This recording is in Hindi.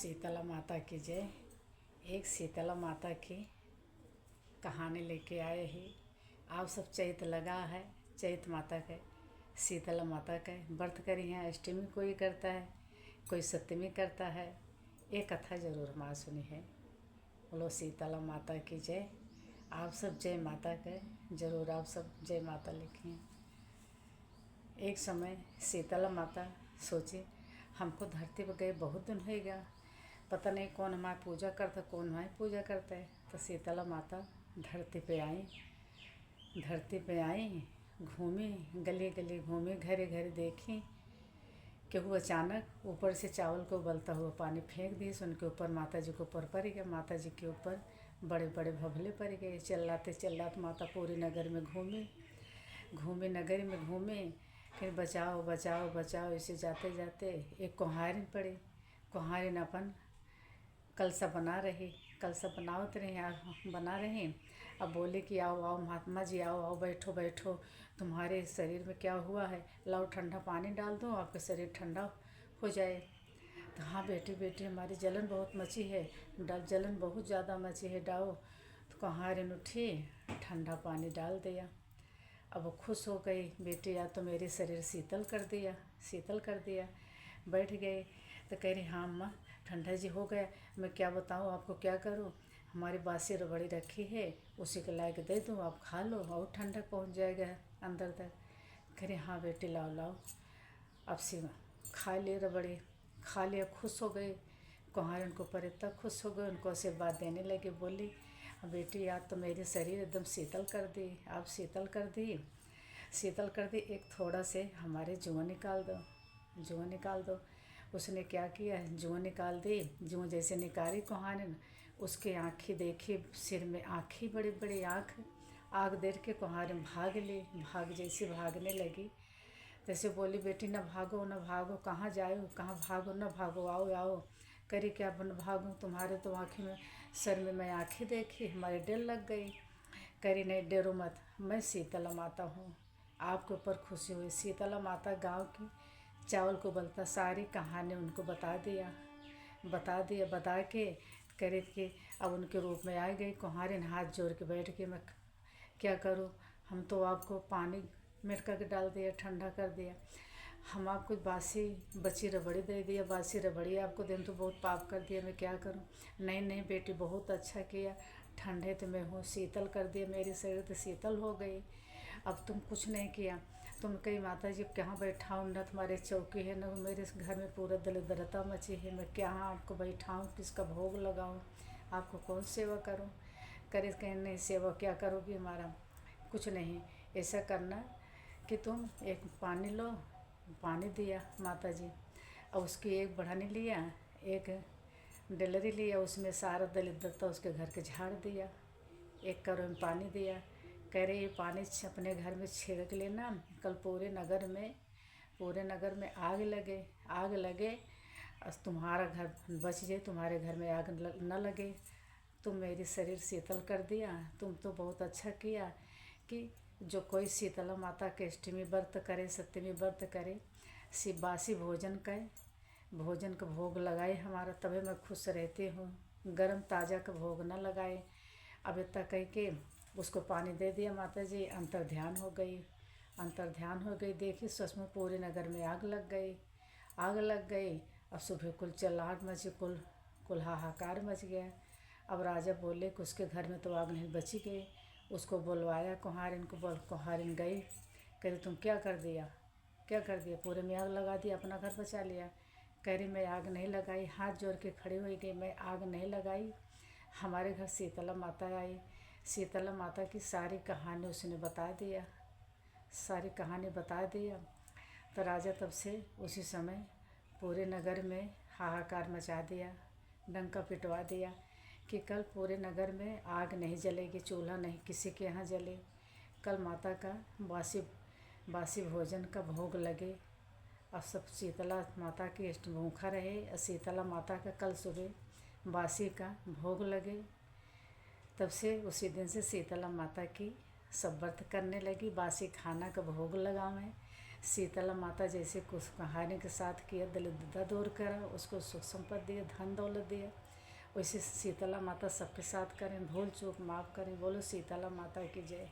शीतला माता की जय। एक शीतला माता की कहानी लेके आए ही। आप सब चैत लगा है, चैत माता के शीतला माता के व्रत करी हैं। अष्टमी कोई करता है, कोई सप्तमी करता है। एक कथा जरूर हमारा सुनी है। बोलो शीतला माता की जय। आप सब जय माता के जरूर आप सब जय माता लिखिए। एक समय शीतला माता सोची, हमको धरती पर गए बहुत दिन हो गया, पता नहीं कौन हमारी पूजा करता, कौन हमारी पूजा करता है। तो शीतला माता धरती पे आई, घूमी, गली गली घूमी, घरे घरे देखी कि वो अचानक ऊपर से चावल को उबलता हुआ पानी फेंक दिए। उनके ऊपर माता जी के ऊपर पड़ गया। माता जी के ऊपर बड़े बड़े भभले पड़ गए। चिल्लाते माता पूरी नगर में घूमी नगर में घूमे। फिर बचाओ बचाओ बचाओ ऐसे जाते जाते एक कुम्हारिन पड़ी। कुम्हारिन अपन कलसा बना रही। अब बोले कि आओ आओ महात्मा जी, आओ आओ बैठो बैठो, तुम्हारे शरीर में क्या हुआ है, लाओ ठंडा पानी डाल दो, आपका शरीर ठंडा हो जाए। तो हाँ बेटी बेटी, हमारी जलन बहुत मची है, जलन बहुत ज़्यादा मची है, डालो। तो कुम्हारिन उठी, ठंडा पानी डाल दिया। अब वो खुश हो गई, बेटी या तो मेरे शरीर शीतल कर दिया। बैठ गए तो कह रही, हाँ अम्मा ठंडा जी हो गया, मैं क्या बताऊँ आपको, क्या करूँ, हमारी बासी रबड़ी रखी है, उसी के लायक दे दूँ, आप खा लो और ठंडा पहुँच जाएगा अंदर तक। कह रही, हाँ बेटी लाओ लाओ। अब सीमा खा लिए रबड़ी, खा लिया, खुश हो गई। कुम्हारिन को पर इतना खुश हो गए, उनको आशीर्वाद देने लगे। बोली, बेटी आज तो मेरे शरीर एकदम शीतल कर दी, आप शीतल कर दी। एक थोड़ा से हमारे जुआ निकाल दो। उसने क्या किया, जुआ निकाल दी। जुआ जैसे निकाली कुम्हारिन, उसके आँखें देखी, सिर में आँखें, बड़ी बड़ी आँख देख के कुम्हारिन जैसे भागने लगी। जैसे बोली, बेटी न भागो, कहाँ जाओ, कहाँ भागो, न भागो, आओ आओ। करी, क्या भागूं, तुम्हारे तो आँखें में, सर में मैं आँखें देखी, हमारे डर लग गई। करी, नहीं डरो मत, मैं शीतला माता हूँ, आपके ऊपर खुशी हुई। शीतला माता गांव की चावल को उबलता सारी कहानी उनको बता के करे कि अब उनके रूप में आ गई। कुम्हारिन हाथ जोड़ के बैठ के, मैं क्या करूँ, हम तो आपको पानी मिटका के डाल दिया, ठंडा कर दिया, हम आपको बासी बची रबड़ी दे दिया, बासी रबड़ी आपको दें तो बहुत पाप कर दिया, मैं क्या करूं। नहीं बेटी, बहुत अच्छा किया, ठंडे तो मैं हूँ, शीतल कर दिया, मेरी शरीर तो शीतल हो गई। अब तुम कुछ नहीं किया, तुम कही माता जी कहाँ बैठाऊँ, न तुम्हारे चौकी है, न मेरे घर में पूरा दरिद्रता मची है, मैं क्या आपको बैठाऊँ, किसका भोग लगाऊँ, आपको कौन सेवा करूँ। करे, कहीं नहीं, सेवा क्या करोगी हमारा, कुछ नहीं, ऐसा करना कि तुम एक पानी लो। पानी दिया माता जी, और उसकी एक बढ़ानी लिया, एक डलरी लिया, उसमें सारा दरिद्रता उसके घर के झाड़ दिया। एक करोड़ में पानी दिया। कह रहे, ये पानी अपने घर में छिड़क लेना, कल पूरे नगर में आग लगे और तुम्हारा घर बच जाए, तुम्हारे घर में आग न लगे। तुम मेरी शरीर शीतल कर दिया, तुम तो बहुत अच्छा किया कि जो कोई शीतला माता के अष्टमी व्रत करे, सप्तमी व्रत करे, बासी भोजन का भोग लगाए हमारा, तभी मैं खुश रहती हूँ, गरम ताज़ा का भोग न लगाए। अब इतना कह के उसको पानी दे दिया। माता जी अंतर ध्यान हो गई। देखी सच में पूरे नगर में आग लग गई। अब सुबह कुल चिल्लाहट मची, कुल हाहाकार मच गया। अब राजा बोले कि उसके घर में तो आग नहीं बची गई। उसको बुलवाया, कुम्हारिन गई। कह तुम क्या कर दिया, पूरे में आग लगा दिया, अपना घर बचा लिया। कह रही, मैं आग नहीं लगाई, हाथ जोड़ के खड़ी हुई गई, मैं आग नहीं लगाई, हमारे घर शीतला माता आई। शीतला माता की सारी कहानी उसने बता दिया। तो राजा तब से उसी समय पूरे नगर में हाहाकार मचा दिया, डंका पिटवा दिया कि कल पूरे नगर में आग नहीं जलेगी, चूल्हा नहीं किसी के यहाँ जले, कल माता का बासी भोजन का भोग लगे, और सब शीतला माता की भूखा रहे, और शीतला माता का कल सुबह बासी का भोग लगे। तब से उसी दिन से शीतला माता की सब व्रत करने लगी, बासी खाना का भोग लगावें, शीतला माता जैसे कुछ कहानी के साथ किया, दरिद्रता दूर करा, उसको सुख संपत्ति दिया, धन दौलत दिया, वैसे शीतला माता सबके साथ करें, भूल चूक माफ़ करें। बोलो शीतला माता की जय।